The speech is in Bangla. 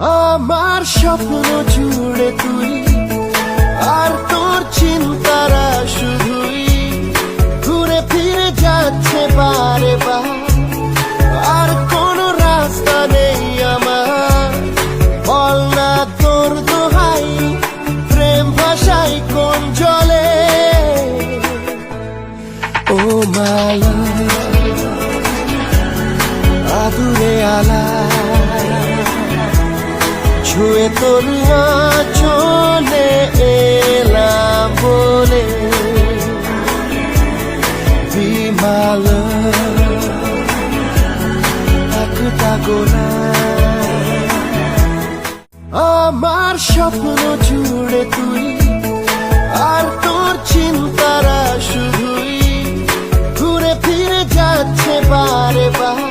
আমার স্বপ্ন জুড়ে তুই, আর তোর চিন্তারা শুধুই ঘুরে ফিরে যাচ্ছে বারে বার। আর কোনো রাস্তা নেই আমার, বল না তোর দোহাই, প্রেম ভাষাই কোন জলে। ও মালা আদুরে আলা ছুঁয়ে তোর চলে এলাম বলে, বিমাল একটা গোলা। আমার স্বপ্ন জুড়ে তুই, আর তোর চিন্তারা শুধুই ঘুরে ফিরে যাচ্ছে বারে বার।